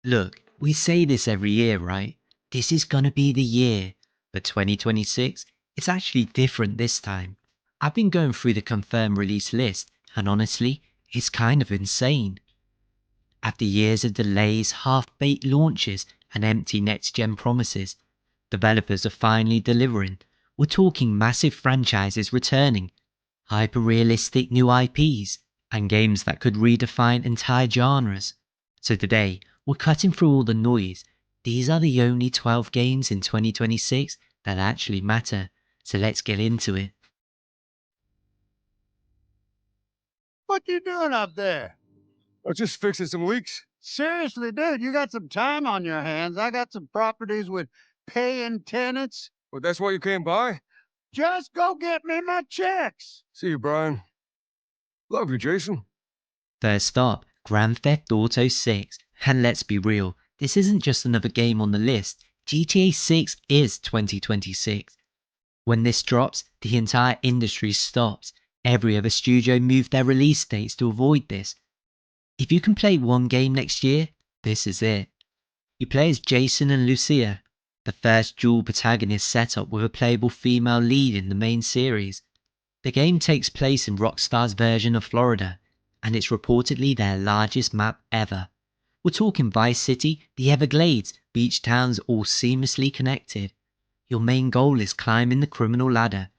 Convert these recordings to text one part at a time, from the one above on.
Look, we say this every year, right? This is gonna be the year. But 2026, it's actually different this time. I've been going through the confirmed release list, and honestly, it's kind of insane. After years of delays, half-baked launches, and empty next-gen promises, developers are finally delivering. We're talking massive franchises returning, hyper-realistic new IPs, and games that could redefine entire genres. So today, we're cutting through all the noise. These are the only 12 games in 2026 that actually matter. So let's get into it. What you doing up there? I'm just fixing some leaks. Seriously, dude, you got some time on your hands. I got some properties with paying tenants. Well, that's why you came by? Just go get me my checks. See you, Brian. Love you, Jason. First up, Grand Theft Auto 6. And let's be real, this isn't just another game on the list. GTA 6 is 2026. When this drops, the entire industry stops. Every other studio moved their release dates to avoid this. If you can play one game next year, this is it. You play as Jason and Lucia, the first dual protagonist setup with a playable female lead in the main series. The game takes place in Rockstar's version of Florida, and it's reportedly their largest map ever. We're talking Vice City, the Everglades, beach towns all seamlessly connected. Your main goal is climbing the criminal ladder.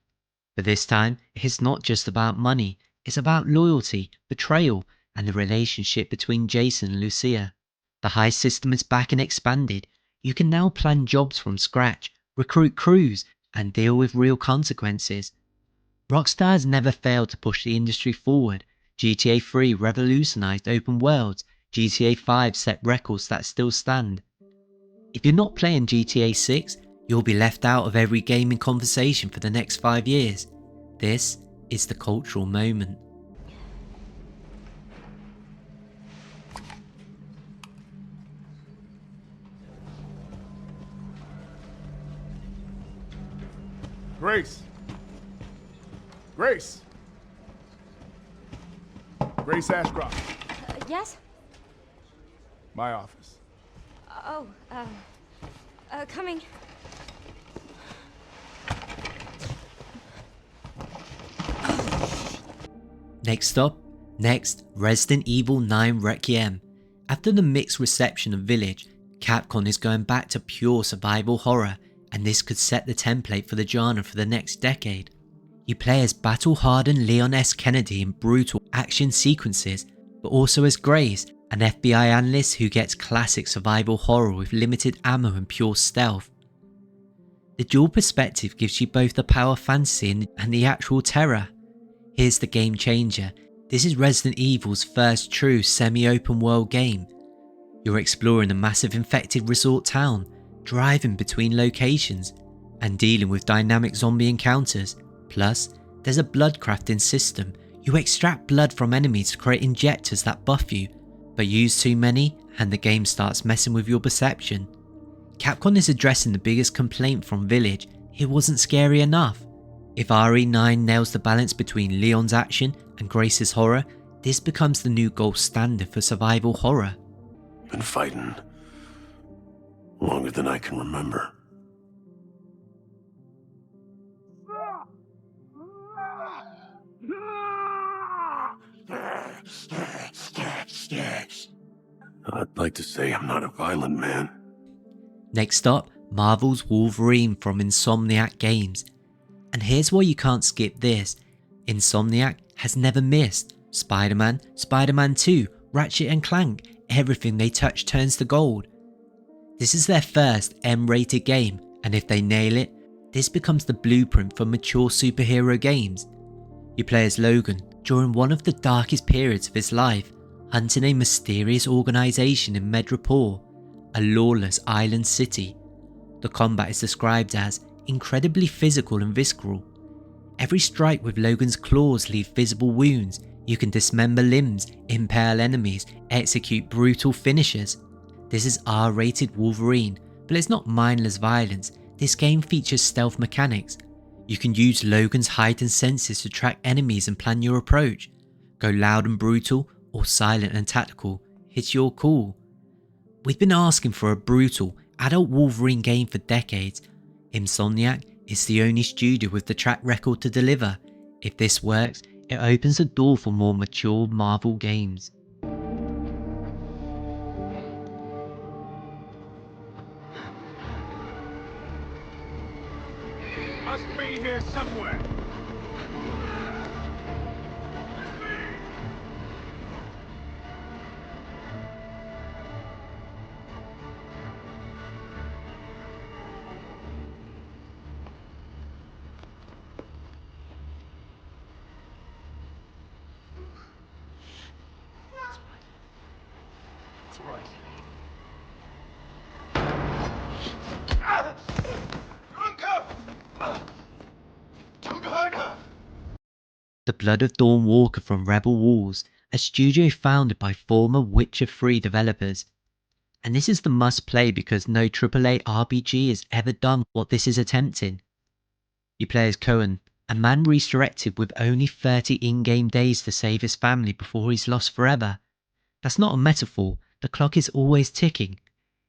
But this time, it's not just about money, it's about loyalty, betrayal, and the relationship between Jason and Lucia. The heist system is back and expanded. You can now plan jobs from scratch, recruit crews, and deal with real consequences. Rockstar has never failed to push the industry forward. GTA 3 revolutionized open worlds. GTA 5 set records that still stand. If you're not playing GTA 6, you'll be left out of every gaming conversation for the next 5 years. This is the cultural moment. Grace. Grace. Grace Ashcroft. Yes? My office. Oh, coming. Next up, Resident Evil 9 Requiem. After the mixed reception of Village, Capcom is going back to pure survival horror, and this could set the template for the genre for the next decade. You play as battle-hardened Leon S. Kennedy in brutal action sequences, but also as Grace, an FBI analyst who gets classic survival horror with limited ammo and pure stealth. The dual perspective gives you both the power fantasy and the actual terror. Here's the game changer. This is Resident Evil's first true semi-open world game. You're exploring a massive infected resort town, driving between locations, and dealing with dynamic zombie encounters. Plus, there's a blood crafting system. You extract blood from enemies to create injectors that buff you, but use too many and the game starts messing with your perception. Capcom is addressing the biggest complaint from Village: it wasn't scary enough. If RE9 nails the balance between Leon's action and Grace's horror, this becomes the new gold standard for survival horror. Been fighting longer than I can remember. I'd like to say I'm not a violent man. Next up, Marvel's Wolverine from Insomniac Games. And here's why you can't skip this. Insomniac has never missed. Spider-Man, Spider-Man 2, Ratchet and Clank, everything they touch turns to gold. This is their first M-rated game, and if they nail it, this becomes the blueprint for mature superhero games. You play as Logan during one of the darkest periods of his life, hunting a mysterious organisation in Medropol, a lawless island city. The combat is described as incredibly physical and visceral. Every strike with Logan's claws leave visible wounds. You can dismember limbs, impale enemies, execute brutal finishes. This is R-rated Wolverine, but it's not mindless violence. This game features stealth mechanics. You can use Logan's heightened senses to track enemies and plan your approach. Go loud and brutal or silent and tactical, it's your call. We've been asking for a brutal, adult Wolverine game for decades. Insomniac is the only studio with the track record to deliver. If this works, it opens the door for more mature Marvel games. Must be here somewhere. The Blood of Dawnwalker from Rebel Walls, a studio founded by former Witcher 3 developers. And this is the must play because no AAA RPG has ever done what this is attempting. You play as Cohen, a man resurrected with only 30 in-game days to save his family before he's lost forever. That's not a metaphor, the clock is always ticking.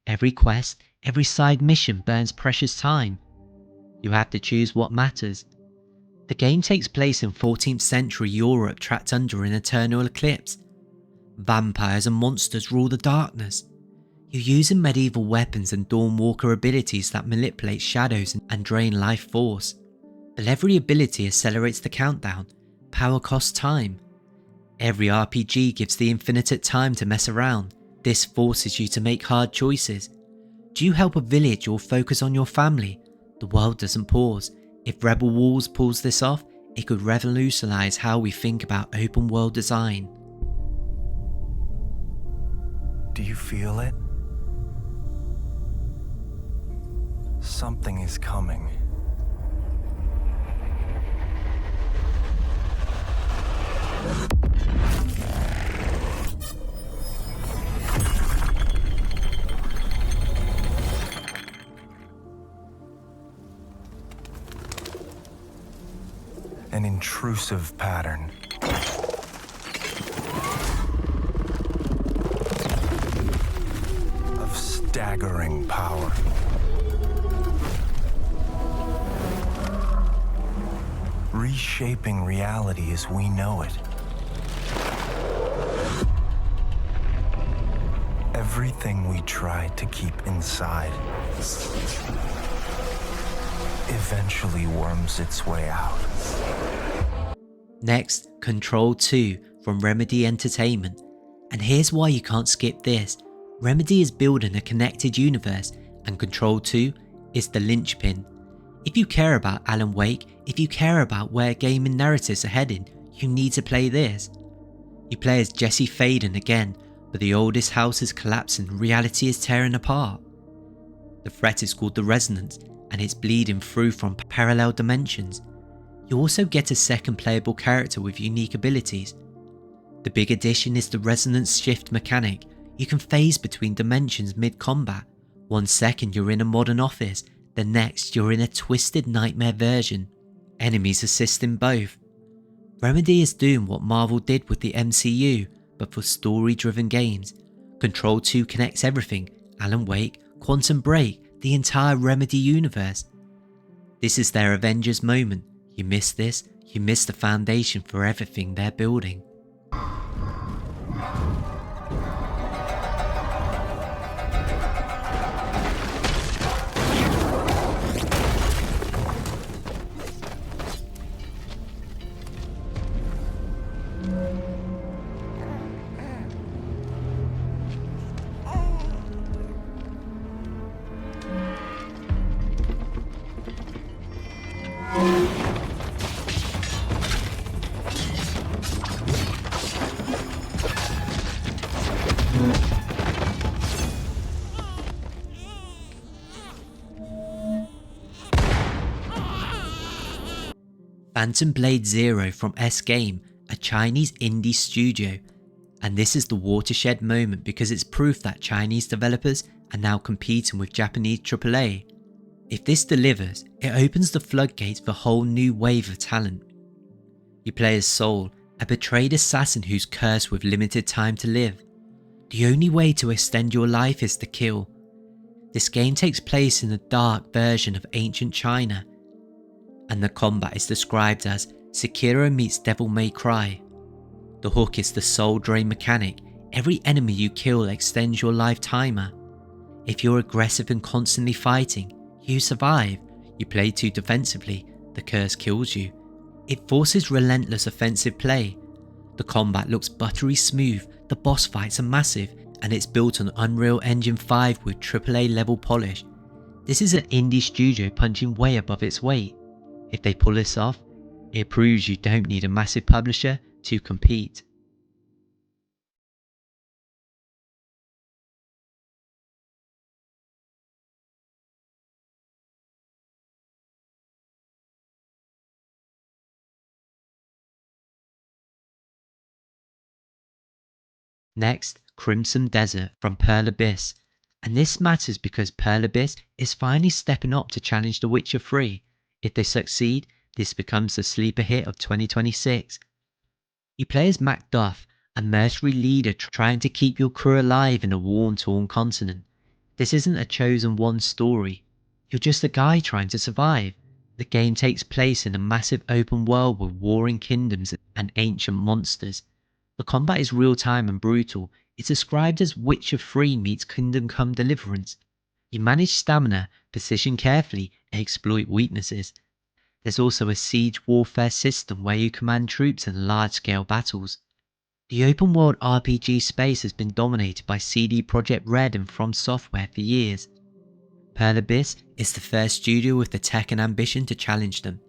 Every quest, every side mission burns precious time. You have to choose what matters. The game takes place in 14th century Europe trapped under an eternal eclipse. Vampires and monsters rule the darkness. You're using medieval weapons and Dawnwalker abilities that manipulate shadows and drain life force. But every ability accelerates the countdown. Power costs time. Every RPG gives the infinite time to mess around. This forces you to make hard choices. Do you help a village or focus on your family? The world doesn't pause. If Rebel Walls pulls this off, it could revolutionize how we think about open world design. Do you feel it? Something is coming. An intrusive pattern. Of staggering power. Reshaping reality as we know it. Everything we tried to keep inside eventually worms its way out. Next, Control 2 from Remedy Entertainment. And here's why you can't skip this. Remedy is building a connected universe and Control 2 is the linchpin. If you care about Alan Wake, if you care about where gaming narratives are heading, you need to play this. You play as Jesse Faden again, but the oldest house is collapsing and reality is tearing apart. The threat is called the Resonant and it's bleeding through from parallel dimensions. You also get a second playable character with unique abilities. The big addition is the Resonance Shift mechanic. You can phase between dimensions mid-combat. 1 second you're in a modern office, the next you're in a twisted nightmare version. Enemies assist in both. Remedy is doing what Marvel did with the MCU, but for story-driven games. Control 2 connects everything, Alan Wake, Quantum Break, the entire Remedy universe. This is their Avengers moment. You miss this, you miss the foundation for everything they're building. Phantom Blade Zero from S-Game, a Chinese indie studio. And this is the watershed moment because it's proof that Chinese developers are now competing with Japanese AAA. If this delivers, it opens the floodgates for a whole new wave of talent. You play as Soul, a betrayed assassin who's cursed with limited time to live. The only way to extend your life is to kill. This game takes place in a dark version of ancient China, and the combat is described as Sekiro meets Devil May Cry. The hook is the soul drain mechanic. Every enemy you kill extends your life timer. If you're aggressive and constantly fighting, you survive. You play too defensively, the curse kills you. It forces relentless offensive play. The combat looks buttery smooth, the boss fights are massive, and it's built on Unreal Engine 5 with AAA level polish. This is an indie studio punching way above its weight. If they pull this off, it proves you don't need a massive publisher to compete. Next, Crimson Desert from Pearl Abyss. And this matters because Pearl Abyss is finally stepping up to challenge The Witcher 3. If they succeed, this becomes the sleeper hit of 2026. You play as Macduff, a mercenary leader trying to keep your crew alive in a war-torn continent. This isn't a chosen one story. You're just a guy trying to survive. The game takes place in a massive open world with warring kingdoms and ancient monsters. The combat is real-time and brutal. It's described as Witcher 3 meets Kingdom Come Deliverance. You manage stamina, position carefully, and exploit weaknesses. There's also a siege warfare system where you command troops in large-scale battles. The open-world RPG space has been dominated by CD Projekt Red and From Software for years. Pearl Abyss is the first studio with the tech and ambition to challenge them.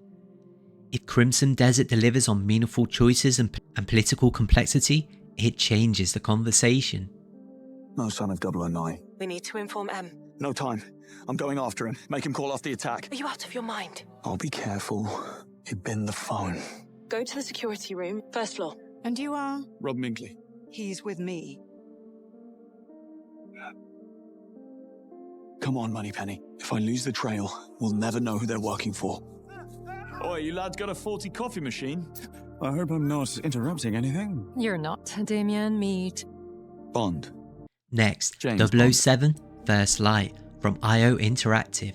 If Crimson Desert delivers on meaningful choices and political complexity, it changes the conversation. No sign of 009. We need to inform M. No time. I'm going after him. Make him call off the attack. Are you out of your mind? I'll be careful. He'd bin the phone. Go to the security room, first floor. And you are? Rob Minkley. He's with me. Come on, Moneypenny. If I lose the trail, we'll never know who they're working for. Oi, you lads got a faulty coffee machine? I hope I'm not interrupting anything. You're not, Damien Mead. Bond. Next, James 007 First Light from IO Interactive.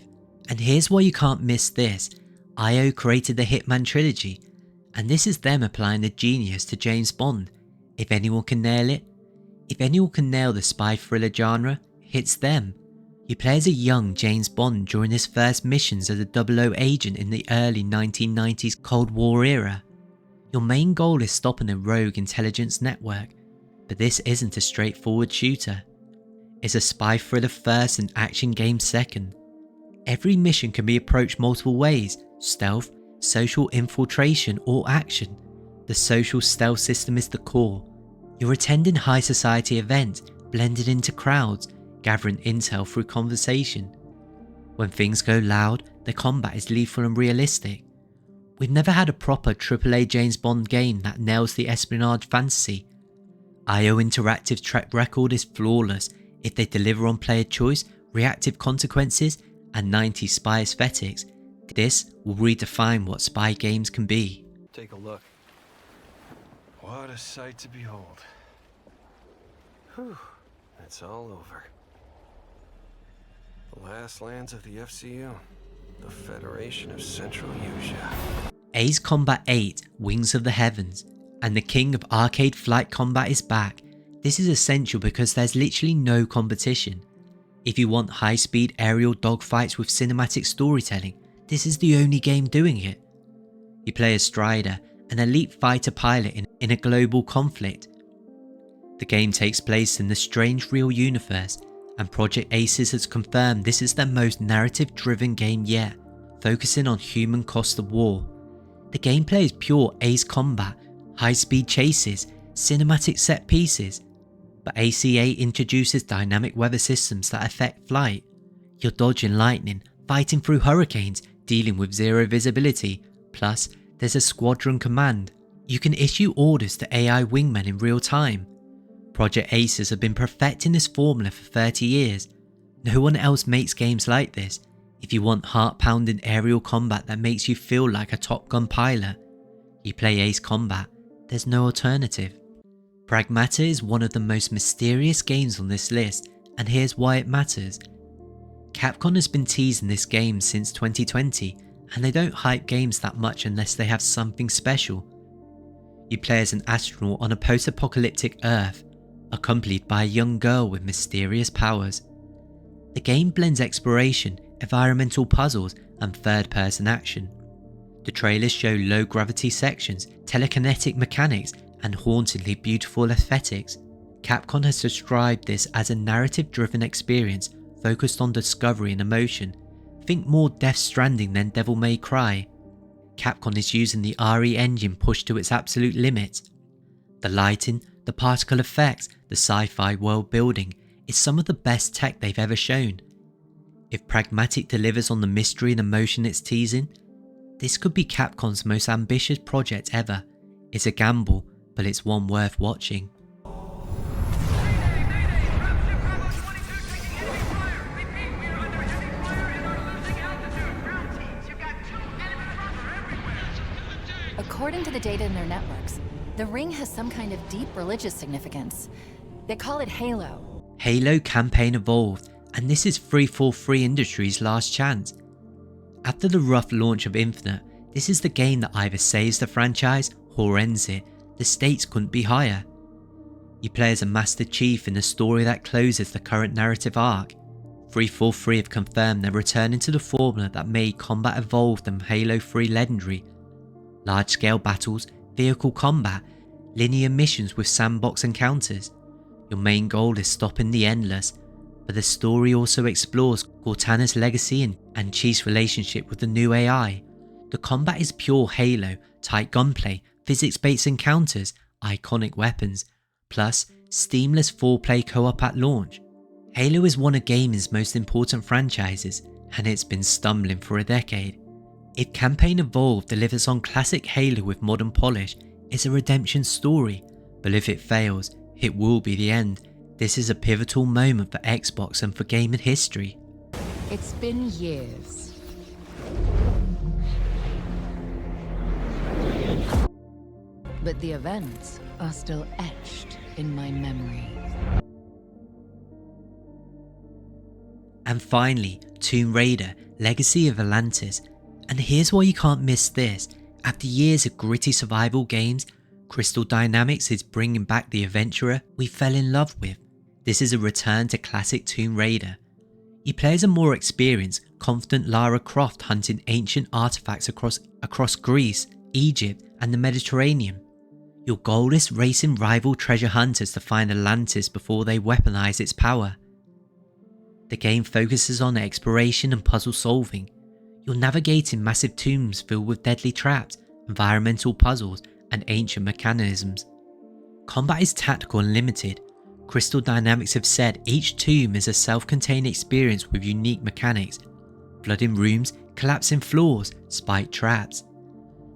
And here's why you can't miss this. IO created the Hitman trilogy, and this is them applying the genius to James Bond. If anyone can nail it, if anyone can nail the spy thriller genre, it's them. You play as a young James Bond during his first missions as a 00 agent in the early 1990s Cold War era. Your main goal is stopping a rogue intelligence network, but this isn't a straightforward shooter. It's a spy thriller first and action game second. Every mission can be approached multiple ways: stealth, social infiltration, or action. The social stealth system is the core. You're attending high society events, blended into crowds, gathering intel through conversation. When things go loud, the combat is lethal and realistic. We've never had a proper AAA James Bond game that nails the espionage fantasy. IO Interactive's track record is flawless if they deliver on player choice, reactive consequences, and 90s spy aesthetics. This will redefine what spy games can be. Take a look. What a sight to behold. Whew, it's all over. The last lands of the FCU, the Federation of Central Asia. Ace Combat 8 Wings of the Heavens, and the king of arcade flight combat is back. This is essential because there's literally no competition. If you want high-speed aerial dogfights with cinematic storytelling, this is the only game doing it. You play as Strider, an elite fighter pilot in a global conflict. The game takes place in the strange real universe, and Project Aces has confirmed this is their most narrative-driven game yet, focusing on human cost of war. The gameplay is pure Ace combat, high-speed chases, cinematic set pieces, but AC8 introduces dynamic weather systems that affect flight. You're dodging lightning, fighting through hurricanes, dealing with zero visibility, plus there's a squadron command. You can issue orders to AI wingmen in real time. Project Aces have been perfecting this formula for 30 years. No one else makes games like this. If you want heart-pounding aerial combat that makes you feel like a Top Gun pilot, you play Ace Combat. There's no alternative. Pragmata is one of the most mysterious games on this list, and here's why it matters. Capcom has been teasing this game since 2020, and they don't hype games that much unless they have something special. You play as an astronaut on a post-apocalyptic Earth, accompanied by a young girl with mysterious powers. The game blends exploration, environmental puzzles, and third-person action. The trailers show low-gravity sections, telekinetic mechanics, and hauntingly beautiful aesthetics. Capcom has described this as a narrative-driven experience focused on discovery and emotion. Think more Death Stranding than Devil May Cry. Capcom is using the RE engine pushed to its absolute limit. The lighting, the particle effects, the sci-fi world building is some of the best tech they've ever shown. If Pragmatic delivers on the mystery and emotion it's teasing, this could be Capcom's most ambitious project ever. It's a gamble, but it's one worth watching. According to the data in their networks, the ring has some kind of deep religious significance. They call it Halo. Halo campaign evolved, and this is 343 Industries' last chance. After the rough launch of Infinite, this is the game that either saves the franchise or ends it. The stakes couldn't be higher. You play as a Master Chief in a story that closes the current narrative arc. 343 have confirmed they're returning to the formula that made combat evolved and Halo 3 legendary. Large-scale battles, vehicle combat, linear missions with sandbox encounters. Your main goal is stopping the Endless, but the story also explores Cortana's legacy and Chief's relationship with the new AI. The combat is pure Halo, tight gunplay, physics-based encounters, iconic weapons, plus seamless 4-player co-op at launch. Halo is one of gaming's most important franchises, and it's been stumbling for a decade. If Campaign Evolved delivers on classic Halo with modern polish, it's a redemption story, but if it fails, it will be the end. This is a pivotal moment for Xbox and for gaming history. It's been years. But the events are still etched in my memory. And finally, Tomb Raider, Legacy of Atlantis. And here's why you can't miss this. After years of gritty survival games, Crystal Dynamics is bringing back the adventurer we fell in love with. This is a return to classic Tomb Raider. You play as a more experienced, confident Lara Croft hunting ancient artifacts across Greece, Egypt and the Mediterranean. Your goal is racing rival treasure hunters to find Atlantis before they weaponize its power. The game focuses on exploration and puzzle solving. You're navigating massive tombs filled with deadly traps, environmental puzzles, and ancient mechanisms. Combat is tactical and limited. Crystal Dynamics have said each tomb is a self-contained experience with unique mechanics. Flooding rooms, collapsing floors, spiked traps.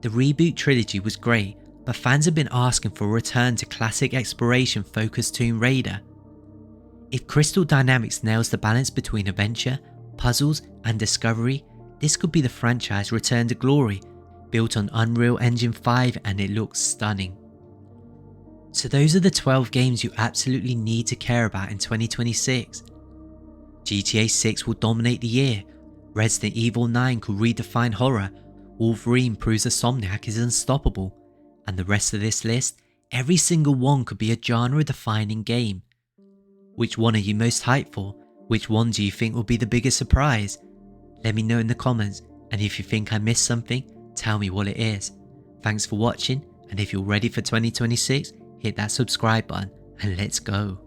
The reboot trilogy was great, but fans have been asking for a return to classic exploration-focused Tomb Raider. If Crystal Dynamics nails the balance between adventure, puzzles, and discovery, this could be the franchise return to glory, built on Unreal Engine 5, and it looks stunning. So those are the 12 games you absolutely need to care about in 2026. GTA 6 will dominate the year, Resident Evil 9 could redefine horror, Wolverine proves Insomniac is unstoppable, and the rest of this list, every single one could be a genre-defining game. Which one are you most hyped for? Which one do you think will be the biggest surprise? Let me know in the comments, and if you think I missed something, tell me what it is. Thanks for watching, and if you're ready for 2026, hit that subscribe button and let's go.